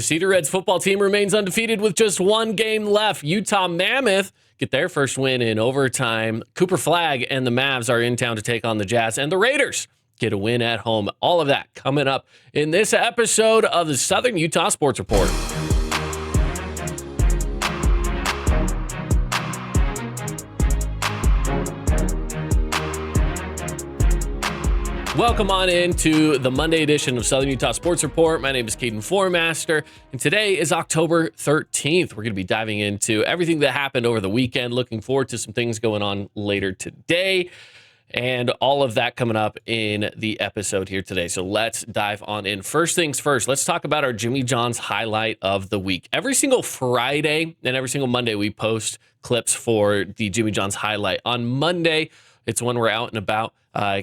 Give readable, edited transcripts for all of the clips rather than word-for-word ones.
The Cedar Reds football team remains undefeated with just one game left. Utah Mammoth get their first win in overtime. Cooper Flagg and the Mavs are in town to take on the Jazz, and the Raiders get a win at home. All of that coming up in this episode of the Southern Utah Sports Report. Welcome on into the Monday edition of Southern Utah Sports Report. My name is Caden Formaster, and today is October 13th. We're going to be diving into everything that happened over the weekend. Looking forward to some things going on later today, and all of that coming up in the episode here today. So let's dive on in. First things first, let's talk about our Jimmy John's highlight of the week. Every single Friday and every single Monday, we post clips for the Jimmy John's highlight. On Monday, it's when we're out and about,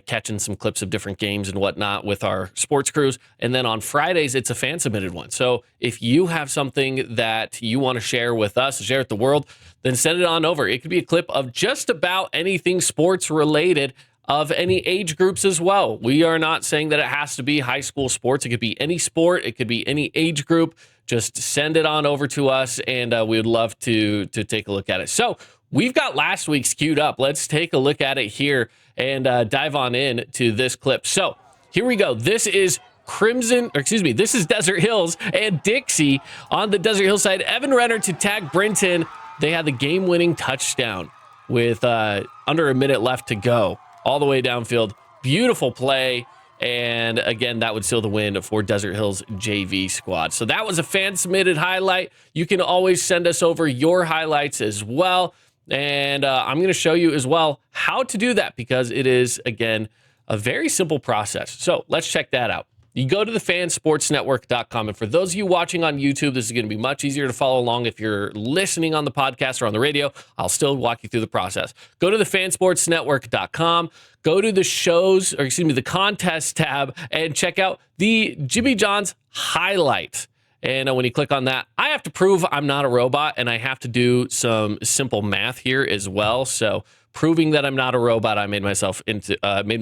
catching some clips of different games and whatnot with our sports crews. And then on Fridays, it's a fan-submitted one. So if you have something that you want to share with us, share with the world, then send it on over. It could be a clip of just about anything sports-related of any age groups as well. We are not saying that it has to be high school sports. It could be any sport. It could be any age group. Just send it on over to us, and we would love to take a look at it. So we've got last week's queued up. Let's take a look at it here and dive on in to this clip. So here we go. This is this is Desert Hills and Dixie on the Desert Hills side. Evan Renner to tag Brinton. They had the game-winning touchdown with under a minute left to go, all the way downfield. Beautiful play. And again, that would seal the win for Desert Hills JV squad. So that was a fan-submitted highlight. You can always send us over your highlights as well. And I'm going to show you as well how to do that, because it is, again, a very simple process. So let's check that out. You go to thefansportsnetwork.com. And for those of you watching on YouTube, this is going to be much easier to follow along. If you're listening on the podcast or on the radio, I'll still walk you through the process. Go to thefansportsnetwork.com. Go to the contest tab and check out the Jimmy John's highlight. And when you click on that, I have to prove I'm not a robot, and I have to do some simple math here as well. So proving that I'm not a robot, I made my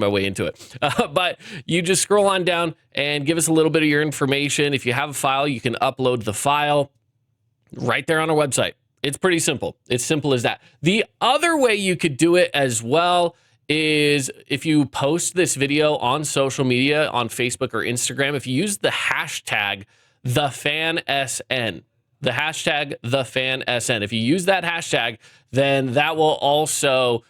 way into it. But you just scroll on down and give us a little bit of your information. If you have a file, you can upload the file right there on our website. It's pretty simple. It's simple as that. The other way you could do it as well is if you post this video on social media, on Facebook or Instagram, if you use the hashtag TheFanSN. The hashtag TheFanSN. If you use that hashtag, then that will also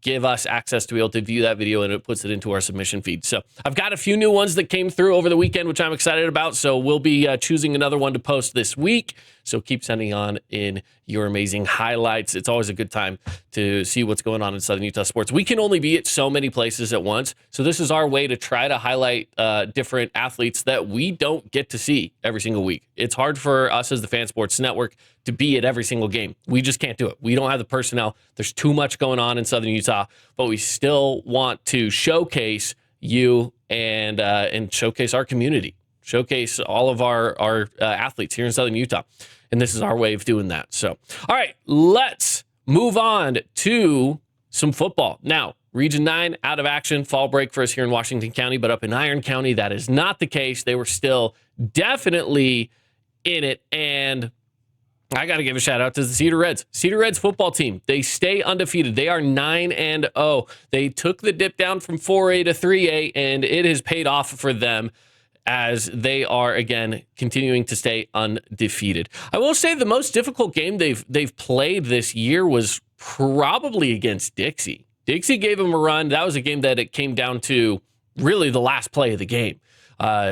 give us access to be able to view that video, and it puts it into our submission feed. So I've got a few new ones that came through over the weekend, which I'm excited about. So we'll be choosing another one to post this week. So keep sending on in your amazing highlights. It's always a good time to see what's going on in Southern Utah sports. We can only be at so many places at once. So this is our way to try to highlight different athletes that we don't get to see every single week. It's hard for us as the Fan Sports Network to be at every single game. We just can't do it. We don't have the personnel. There's too much going on in Southern Utah, but we still want to showcase you and showcase our community, showcase all of our athletes here in Southern Utah. And this is our way of doing that. So, all right, let's move on to some football. Now, Region 9 out of action, fall break for us here in Washington County, but up in Iron County, that is not the case. They were still definitely in it, and I got to give a shout out to the Cedar Reds. Cedar Reds football team. They stay undefeated. They are 9-0. They took the dip down from 4A to 3A, and it has paid off for them as they are, again, continuing to stay undefeated. I will say the most difficult game they've played this year was probably against Dixie. Dixie gave them a run. That was a game that it came down to really the last play of the game.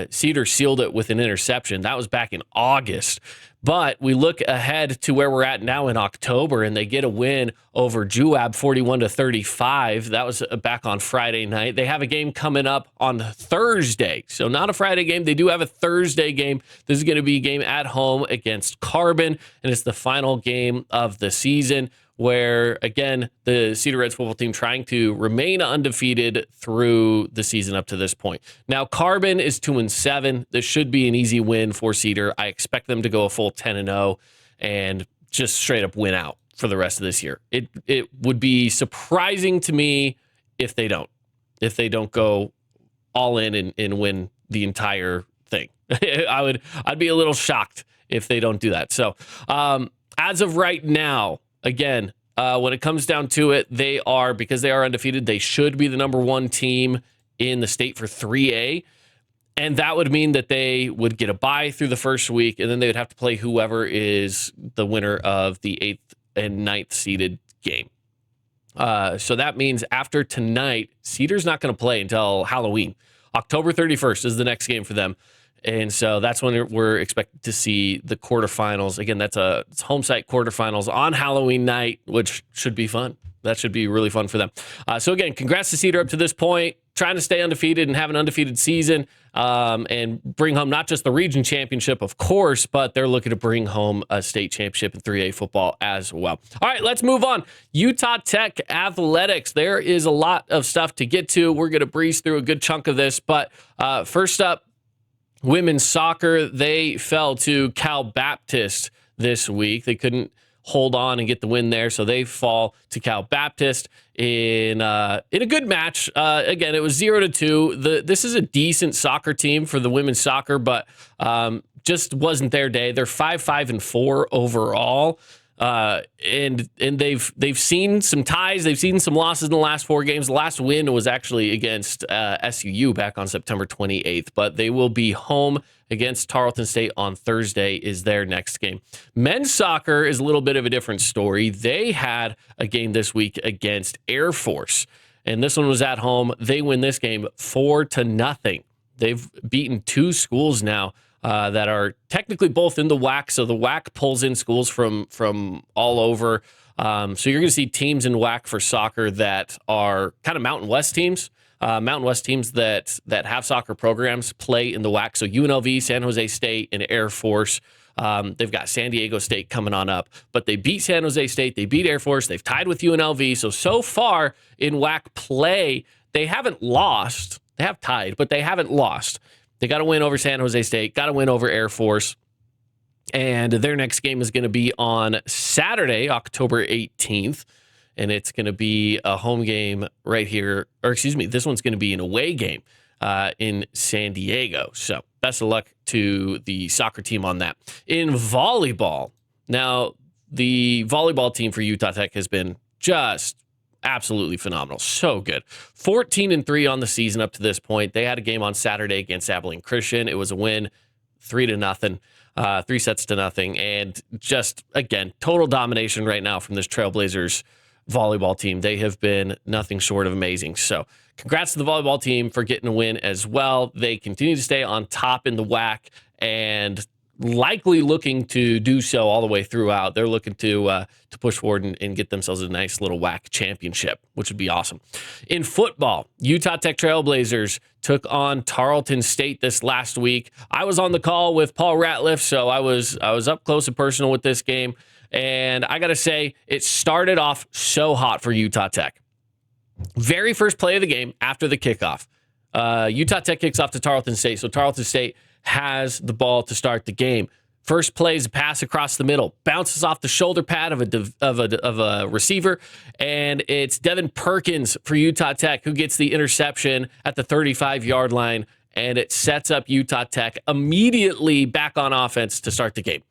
Cedar sealed it with an interception. That was back in August. But we look ahead to where we're at now in October, and they get a win over Juab 41-35. That was back on Friday night. They have a game coming up on Thursday. So not a Friday game. They do have a Thursday game. This is going to be a game at home against Carbon, and it's the final game of the season, where, again, the Cedar Reds football team trying to remain undefeated through the season up to this point. Now, Carbon is 2-7. This should be an easy win for Cedar. I expect them to go a full 10-0 and just straight up win out for the rest of this year. It would be surprising to me if they don't go all in and win the entire thing. I'd be a little shocked if they don't do that. So as of right now, again, when it comes down to it, because they are undefeated, they should be the number one team in the state for 3A. And that would mean that they would get a bye through the first week, and then they would have to play whoever is the winner of the 8th and 9th seeded game. So that means after tonight, Cedar's not going to play until Halloween. October 31st is the next game for them. And so that's when we're expected to see the quarterfinals. Again, it's home site quarterfinals on Halloween night, which should be fun. That should be really fun for them. So again, congrats to Cedar up to this point, trying to stay undefeated and have an undefeated season, and bring home not just the region championship, of course, but they're looking to bring home a state championship in 3A football as well. All right, let's move on. Utah Tech athletics. There is a lot of stuff to get to. We're going to breeze through a good chunk of this, but first up, women's soccer. They fell to Cal Baptist this week. They couldn't hold on and get the win there, so they fall to Cal Baptist in a good match. Again, it was 0-2. This is a decent soccer team for the women's soccer, but just wasn't their day. They're 5-4 overall. And they've seen some ties. They've seen some losses in the last 4 games. The last win was actually against SUU back on September 28th, but they will be home against Tarleton State on Thursday is their next game. Men's soccer is a little bit of a different story. They had a game this week against Air Force, and this one was at home. They win this game 4-0. They've beaten 2 schools now that are technically both in the WAC. So the WAC pulls in schools from all over. So you're going to see teams in WAC for soccer that are kind of Mountain West teams. Mountain West teams that have soccer programs play in the WAC. So UNLV, San Jose State, and Air Force. They've got San Diego State coming on up. But they beat San Jose State. They beat Air Force. They've tied with UNLV. So far in WAC play, they haven't lost. They have tied, but they haven't lost. They got to win over San Jose State, got to win over Air Force. And their next game is going to be on Saturday, October 18th. And it's going to be a home game right here. Or excuse me, this one's going to be an away game in San Diego. So best of luck to the soccer team on that. In volleyball, now the volleyball team for Utah Tech has been just absolutely phenomenal. So good. 14-3 on the season up to this point. They had a game on Saturday against Abilene Christian. It was a win, 3-0, 3-0. And just, again, total domination right now from this Trailblazers volleyball team. They have been nothing short of amazing. So congrats to the volleyball team for getting a win as well. They continue to stay on top in the WAC and likely looking to do so all the way throughout. They're looking to push forward and get themselves a nice little WAC championship, which would be awesome. In football, Utah Tech Trailblazers took on Tarleton State this last week. I was on the call with Paul Ratliff, so I was up close and personal with this game. And I got to say, it started off so hot for Utah Tech. Very first play of the game after the kickoff. Utah Tech kicks off to Tarleton State. So Tarleton State has the ball to start the game. First play is a pass across the middle, bounces off the shoulder pad of a receiver, and it's Devin Perkins for Utah Tech who gets the interception at the 35-yard line, and it sets up Utah Tech immediately back on offense to start the game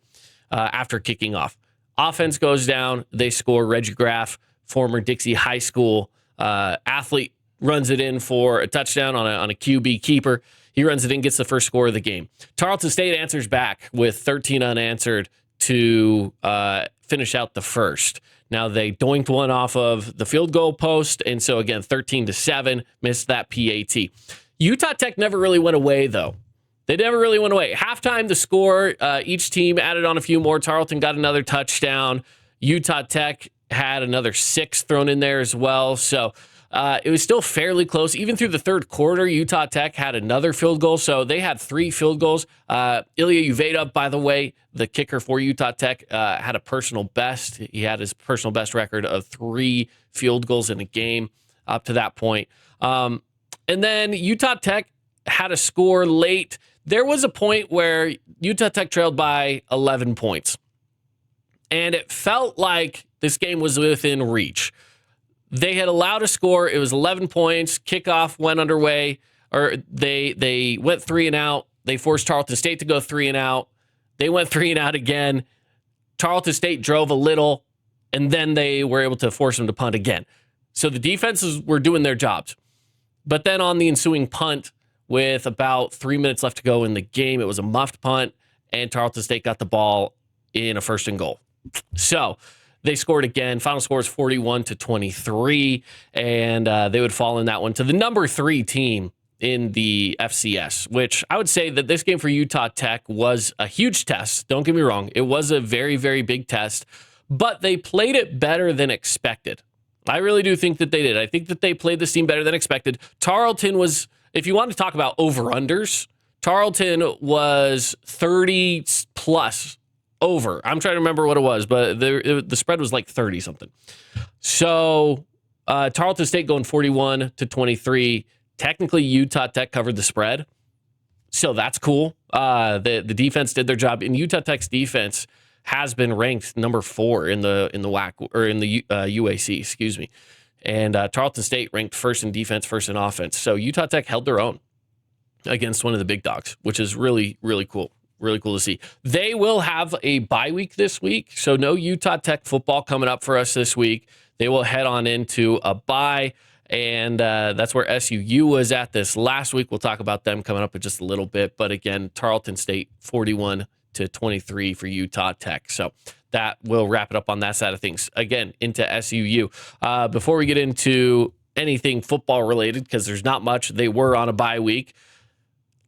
after kicking off. Offense goes down. They score. Reggie Graff, former Dixie High School athlete, runs it in for a touchdown on a QB keeper. He runs it in, gets the first score of the game. Tarleton State answers back with 13 unanswered to finish out the first. Now, they doinked one off of the field goal post, and so, again, 13-7, missed that PAT. Utah Tech never really went away, though. They never really went away. Halftime, the score, each team added on a few more. Tarleton got another touchdown. Utah Tech had another 6 thrown in there as well. So it was still fairly close. Even through the third quarter, Utah Tech had another field goal. So they had 3 field goals. Ilya Uveda, by the way, the kicker for Utah Tech, had a personal best. He had his personal best record of 3 field goals in a game up to that point. And then Utah Tech had a score late. There was a point where Utah Tech trailed by 11 points. And it felt like this game was within reach. They had allowed a score. It was 11 points. Kickoff went underway, or they went 3 and out. They forced Tarleton State to go 3 and out. They went 3 and out again. Tarleton State drove a little, and then they were able to force them to punt again. So the defenses were doing their jobs. But then on the ensuing punt, with about 3 minutes left to go in the game, it was a muffed punt, and Tarleton State got the ball in a 1st and goal. So they scored again. Final score is 41-23, and they would fall in that one to the number 3 team in the FCS, which I would say that this game for Utah Tech was a huge test. Don't get me wrong. It was a very, very big test, but they played it better than expected. I really do think that they did. I think that they played this team better than expected. Tarleton was, if you want to talk about over-unders, Tarleton was 30 plus over. I'm trying to remember what it was, but the spread was like 30-something. So Tarleton State going 41-23. Technically, Utah Tech covered the spread, so that's cool. The defense did their job, and Utah Tech's defense has been ranked number 4 in the WAC, or in the UAC, excuse me. And Tarleton State ranked 1st in defense, 1st in offense. So Utah Tech held their own against one of the big dogs, which is really, really cool. Really cool to see. They will have a bye week this week, so no Utah Tech football coming up for us this week. They will head on into a bye, and that's where SUU was at this last week. We'll talk about them coming up in just a little bit. But again, Tarleton State 41-23 for Utah Tech. So that will wrap it up on that side of things. Again, into SUU. Before we get into anything football related, because there's not much, they were on a bye week.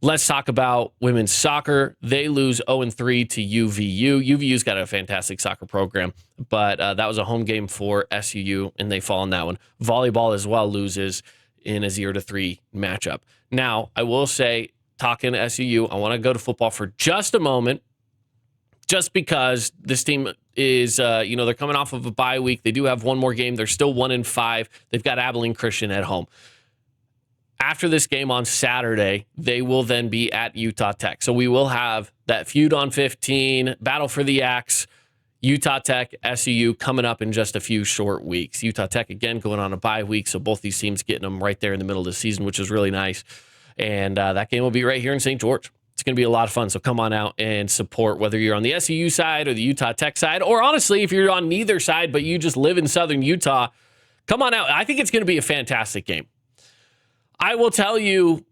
Let's talk about women's soccer. They lose 0-3 to UVU. UVU's got a fantastic soccer program, but that was a home game for SUU, and they fall in that one. Volleyball as well loses in a 0-3 matchup. Now, I will say, talking to SUU, I want to go to football for just a moment, just because this team is, they're coming off of a bye week. They do have one more game. They're still 1-5. They've got Abilene Christian at home. After this game on Saturday, they will then be at Utah Tech. So we will have that feud on 15, battle for the axe, Utah Tech, SUU coming up in just a few short weeks. Utah Tech, again, going on a bye week, so both these teams getting them right there in the middle of the season, which is really nice. And that game will be right here in St. George. It's going to be a lot of fun, so come on out and support, whether you're on the SUU side or the Utah Tech side, or honestly, if you're on neither side but you just live in southern Utah, come on out. I think it's going to be a fantastic game. I will tell you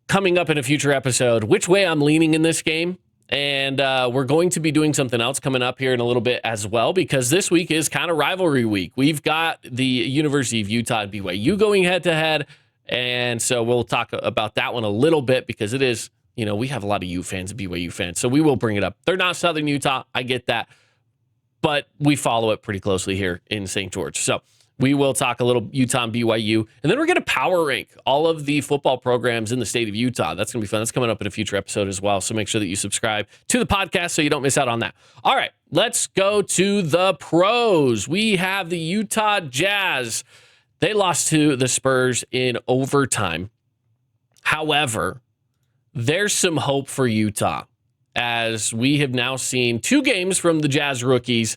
coming up in a future episode which way I'm leaning in this game, and we're going to be doing something else coming up here in a little bit as well, because this week is kind of rivalry week. We've got the University of Utah and BYU going head-to-head, and so we'll talk about that one a little bit, because it is, we have a lot of U fans and BYU fans, so we will bring it up. They're not Southern Utah, I get that, but we follow it pretty closely here in St. George. So we will talk a little Utah and BYU, and then we're going to power rank all of the football programs in the state of Utah. That's going to be fun. That's coming up in a future episode as well, so make sure that you subscribe to the podcast so you don't miss out on that. All right, let's go to the pros. We have the Utah Jazz. They lost to the Spurs in overtime. However, there's some hope for Utah, as we have now seen 2 games from the Jazz rookies.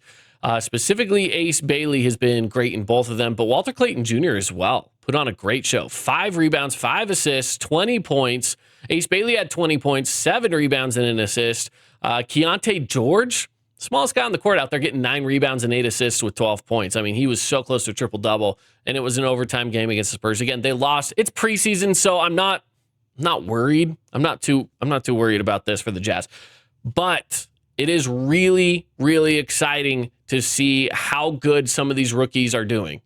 Specifically, Ace Bailey has been great in both of them, but Walter Clayton Jr. as well put on a great show. 5 rebounds, 5 assists, 20 points. Ace Bailey had 20 points, 7 rebounds and an assist. Keontae George, smallest guy on the court out there, getting 9 rebounds and 8 assists with 12 points. I mean, he was so close to a triple-double, and it was an overtime game against the Spurs. Again, they lost. It's preseason, so I'm not worried. I'm not too worried about this for the Jazz. But it is really, really exciting to see how good some of these rookies are doing.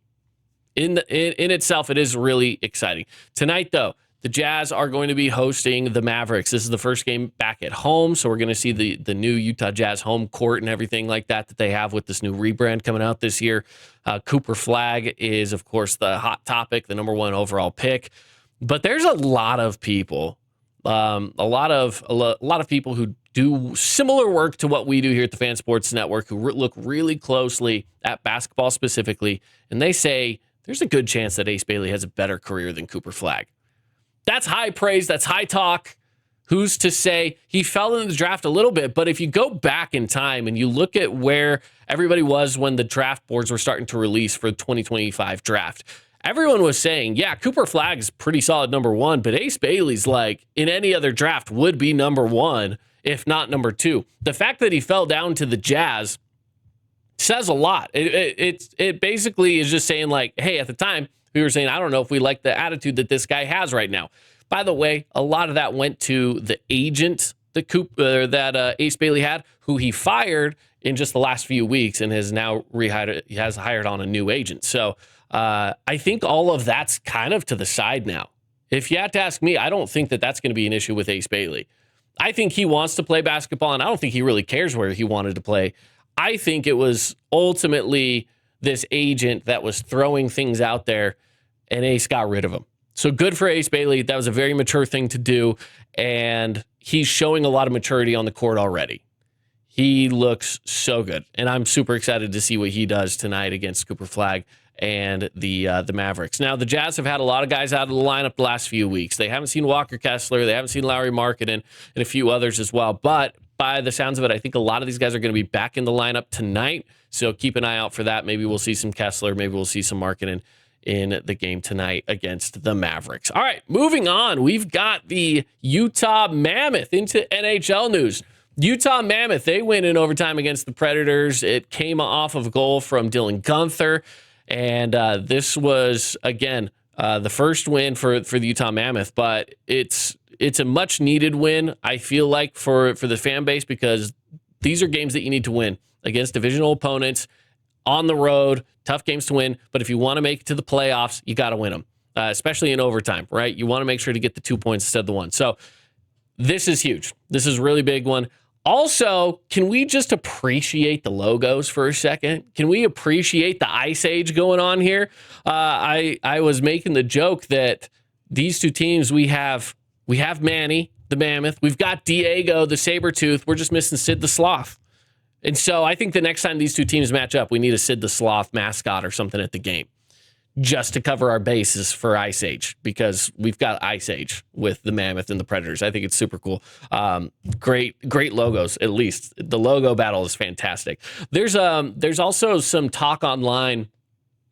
In itself, it is really exciting. Tonight, though, the Jazz are going to be hosting the Mavericks. This is the first game back at home, so we're going to see the new Utah Jazz home court and everything like that they have with this new rebrand coming out this year. Cooper Flagg is, of course, the hot topic, the number 1 overall pick. But there's a lot of people, a lot of people who do similar work to what we do here at the Fan Sports Network, who look really closely at basketball specifically, and they say there's a good chance that Ace Bailey has a better career than Cooper Flagg. That's high praise. That's high talk. Who's to say? He fell in the draft a little bit, but if you go back in time and you look at where everybody was when the draft boards were starting to release for the 2025 draft, everyone was saying, yeah, Cooper Flagg's pretty solid number one, but Ace Bailey's like in any other draft would be number one, if not number two. The fact that he fell down to the Jazz says a lot. It basically is just saying like, hey, at the time we were saying, I don't know if we like the attitude that this guy has right now. By the way, a lot of that went to the agent that Ace Bailey had, who he fired in just the last few weeks and has now hired on a new agent. So I think all of that's kind of to the side now. If you had to ask me, I don't think that that's going to be an issue with Ace Bailey. I think he wants to play basketball, and I don't think he really cares where he wanted to play. I think it was ultimately this agent that was throwing things out there, and Ace got rid of him. So good for Ace Bailey. That was a very mature thing to do, and he's showing a lot of maturity on the court already. He looks so good, and I'm super excited to see what he does tonight against Cooper Flagg and the Mavericks. Now, the Jazz have had a lot of guys out of the lineup the last few weeks. They haven't seen Walker Kessler. They haven't seen Lauri Markkanen and a few others as well. But by the sounds of it, I think a lot of these guys are going to be back in the lineup tonight. So keep an eye out for that. Maybe we'll see some Kessler. Maybe we'll see some Markkanen in the game tonight against the Mavericks. All right, moving on. We've got the Utah Mammoth into NHL news. Utah Mammoth, they win in overtime against the Predators. It came off of a goal from Dylan Gunther. And this was, again, the first win for the Utah Mammoth, but it's a much needed win, I feel like, for the fan base, because these are games that you need to win against divisional opponents on the road, tough games to win. But if you want to make it to the playoffs, you got to win them, especially in overtime, right? You want to make sure to get the 2 points instead of the one. So this is huge. This is a really big one. Also, can we just appreciate the logos for a second? Can we appreciate the Ice Age going on here? I was making the joke that these two teams, we have Manny, the Mammoth. We've got Diego, the Sabretooth. We're just missing Sid the Sloth. And so I think the next time these two teams match up, we need a Sid the Sloth mascot or something at the game, just to cover our bases for Ice Age, because we've got Ice Age with the Mammoth and the Predators. I think it's super cool. Great logos, at least. The logo battle is fantastic. There's also some talk online.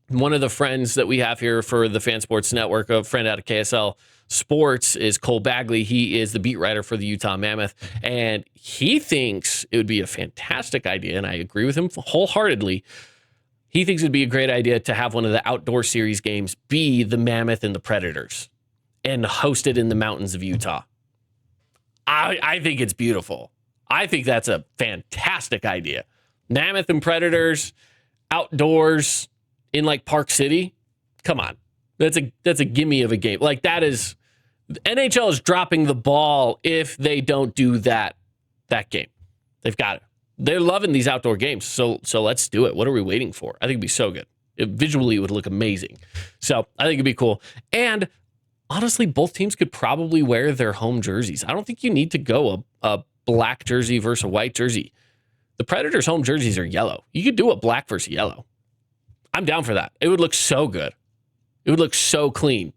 One of the friends that we have here for the Fan Sports Network, a friend out of KSL Sports, is Cole Bagley. He is the beat writer for the Utah Mammoth, and he thinks it would be a fantastic idea, and I agree with him wholeheartedly. He thinks it'd be a great idea to have one of the outdoor series games be the Mammoth and the Predators and host it in the mountains of Utah. I think it's beautiful. I think that's a fantastic idea. Mammoth and Predators outdoors in like Park City. Come on. That's a gimme of a game. Like, that is, NHL is dropping the ball if they don't do that game. They've got it. They're loving these outdoor games, so let's do it. What are we waiting for? I think it'd be so good. Visually, it would look amazing. So I think it'd be cool. And honestly, both teams could probably wear their home jerseys. I don't think you need to go a black jersey versus a white jersey. The Predators' home jerseys are yellow. You could do a black versus yellow. I'm down for that. It would look so good. It would look so clean.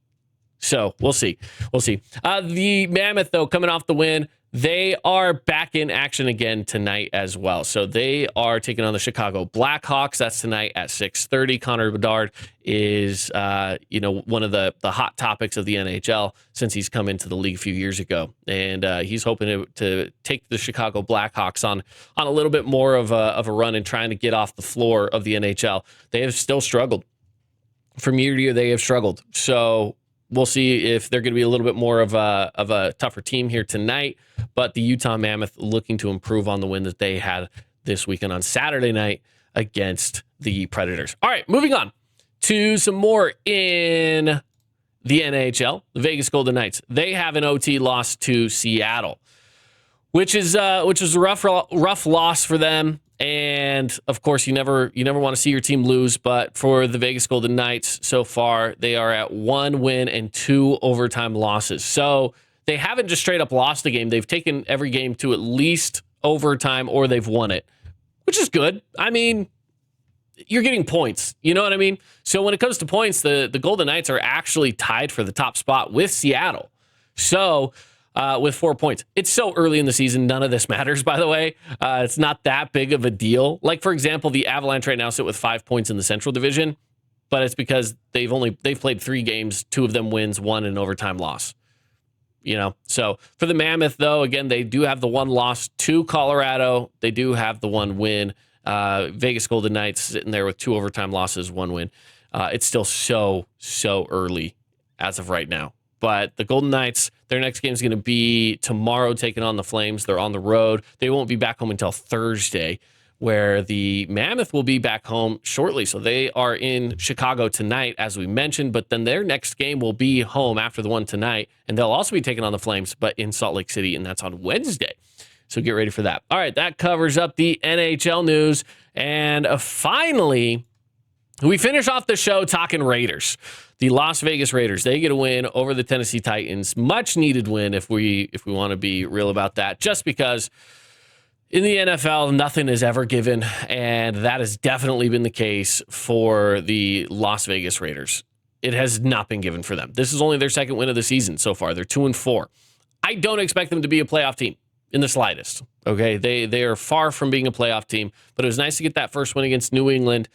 So we'll see. The Mammoth, though, coming off the win, they are back in action again tonight as well. So they are taking on the Chicago Blackhawks. That's tonight at 6:30. Connor Bedard is, one of the hot topics of the NHL since he's come into the league a few years ago, and he's hoping to take the Chicago Blackhawks on a little bit more of a run and trying to get off the floor of the NHL. They have still struggled from year to year. They have struggled. So we'll see if they're going to be a little bit more of a tougher team here tonight. But the Utah Mammoth looking to improve on the win that they had this weekend on Saturday night against the Predators. All right, moving on to some more in the NHL. The Vegas Golden Knights, they have an OT loss to Seattle, which is a rough loss for them. And of course, you never want to see your team lose. But for the Vegas Golden Knights, so far they are at 1 win and 2 overtime losses. So they haven't just straight up lost the game. They've taken every game to at least overtime, or they've won it, which is good. I mean, you're getting points. You know what I mean? So when it comes to points, the Golden Knights are actually tied for the top spot with Seattle. So with 4 points. It's so early in the season. None of this matters, by the way. It's not that big of a deal. Like, for example, the Avalanche right now sit with 5 points in the Central Division. but it's because they've played 3 games, 2 of them wins, 1 an overtime loss. So for the Mammoth, though, again, they do have the 1 loss to Colorado. They do have the 1 win. Vegas Golden Knights sitting there with 2 overtime losses, 1 win. It's still so early as of right now. But the Golden Knights, their next game is going to be tomorrow, taking on the Flames. They're on the road. They won't be back home until Thursday, where the Mammoth will be back home shortly. So they are in Chicago tonight, as we mentioned, but then their next game will be home after the one tonight, and they'll also be taking on the Flames, but in Salt Lake City, and that's on Wednesday. So get ready for that. All right, that covers up the NHL news. And finally, we finish off the show talking Raiders. The Las Vegas Raiders, they get a win over the Tennessee Titans. Much needed win if we want to be real about that, just because in the NFL, nothing is ever given, and that has definitely been the case for the Las Vegas Raiders. It has not been given for them. This is only their 2nd win of the season so far. They're 2-4. I don't expect them to be a playoff team in the slightest. Okay, they are far from being a playoff team, but it was nice to get that first win against New England.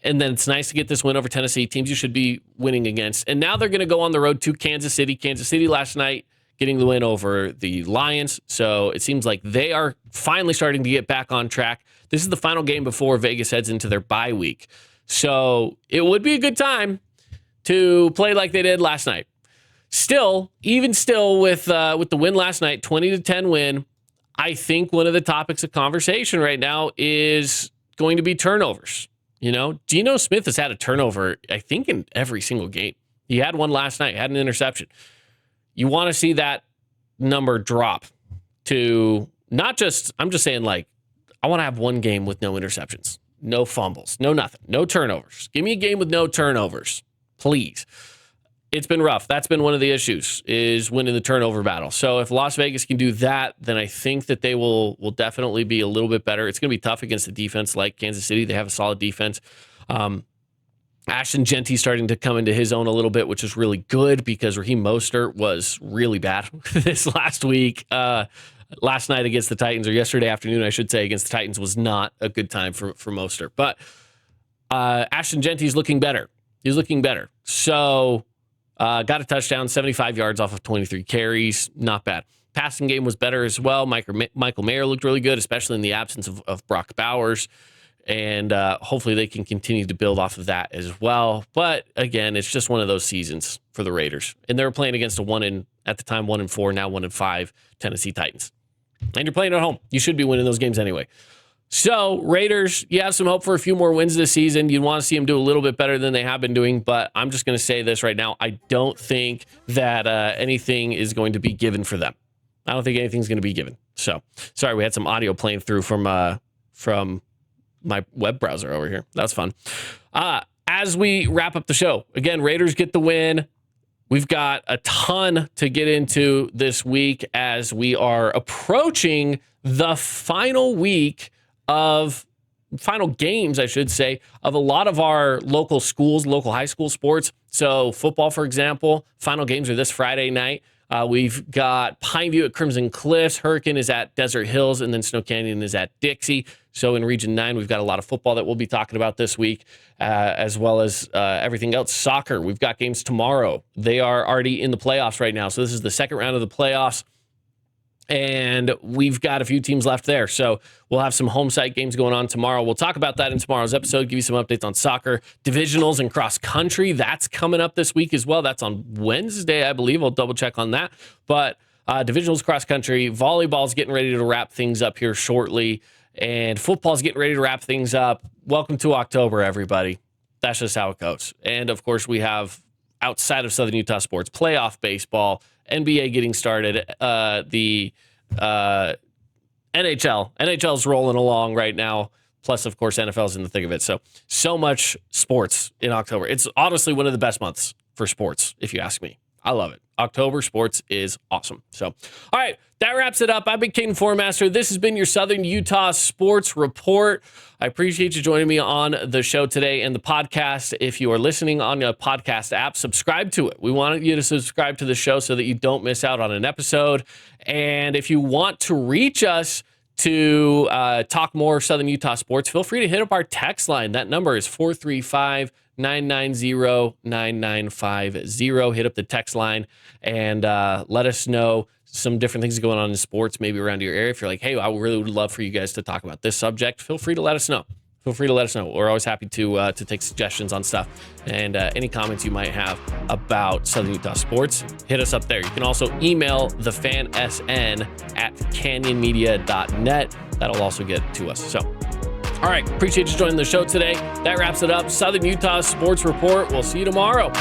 And then it's nice to get this win over Tennessee, teams you should be winning against. And now they're going to go on the road to Kansas City. Kansas City last night getting the win over the Lions. So it seems like they are finally starting to get back on track. This is the final game before Vegas heads into their bye week. So it would be a good time to play like they did last night. Even still with the win last night, 20-10 win, I think one of the topics of conversation right now is going to be turnovers. Geno Smith has had a turnover, I think, in every single game. He had one last night, had an interception. You want to see that number drop to not just, I'm just saying, like, I want to have one game with no interceptions, no fumbles, no nothing, no turnovers. Give me a game with no turnovers, please. It's been rough. That's been one of the issues, is winning the turnover battle. So if Las Vegas can do that, then I think that they will definitely be a little bit better. It's going to be tough against a defense like Kansas City. They have a solid defense. Ashton Genty starting to come into his own a little bit, which is really good because Raheem Mostert was really bad this last week. Last night against the Titans, or yesterday afternoon, I should say, against the Titans was not a good time for Mostert. But Ashton Genty's looking better. He's looking better. So got a touchdown, 75 yards off of 23 carries. Not bad. Passing game was better as well. Michael Mayer looked really good, especially in the absence of Brock Bowers. And hopefully they can continue to build off of that as well. But again, it's just one of those seasons for the Raiders. And they were playing against at the time, 1-4, now 1-5 Tennessee Titans. And you're playing at home. You should be winning those games anyway. So Raiders, you have some hope for a few more wins this season. You'd want to see them do a little bit better than they have been doing. But I'm just going to say this right now. I don't think that anything is going to be given for them. I don't think anything's going to be given. So sorry, we had some audio playing through from my web browser over here. That's fun. As we wrap up the show, again, Raiders get the win. We've got a ton to get into this week as we are approaching the final games, I should say, of a lot of our local schools, local high school sports. So football, for example, final games are this Friday night. We've got Pineview at Crimson Cliffs, Hurricane is at Desert Hills, and then Snow Canyon is at Dixie. So in Region 9, we've got a lot of football that we'll be talking about this week, as well as everything else. Soccer, we've got games tomorrow. They are already in the playoffs right now. So this is the second round of the playoffs, and we've got a few teams left there. So we'll have some home site games going on tomorrow. We'll talk about that in tomorrow's episode, give you some updates on soccer, divisionals, and cross country. That's coming up this week as well. That's on Wednesday, I believe. I'll double check on that. But divisionals, cross country, volleyball's getting ready to wrap things up here shortly, and football's getting ready to wrap things up. Welcome to October, everybody. That's just how it goes. And of course, we have, outside of Southern Utah sports, playoff baseball, NBA getting started, the NHL's rolling along right now. Plus, of course, NFL's in the thick of it. So much sports in October. It's honestly one of the best months for sports, if you ask me. I love it. October sports is awesome. So, all right, that wraps it up. I've been Caden Formaster. This has been your Southern Utah Sports Report. I appreciate you joining me on the show today and the podcast. If you are listening on a podcast app, subscribe to it. We want you to subscribe to the show so that you don't miss out on an episode. And if you want to reach us to talk more Southern Utah sports, feel free to hit up our text line. That number is 435 990-9950. Hit up the text line and let us know some different things going on in sports, maybe around your area. If you're like, hey, I really would love for you guys to talk about this subject, feel free to let us know. We're always happy to take suggestions on stuff, and any comments you might have about Southern Utah sports, hit us up there. You can also email thefansn@canyonmedia.net. That'll also get to us. So, all right, appreciate you joining the show today. That wraps it up. Southern Utah Sports Report. We'll see you tomorrow.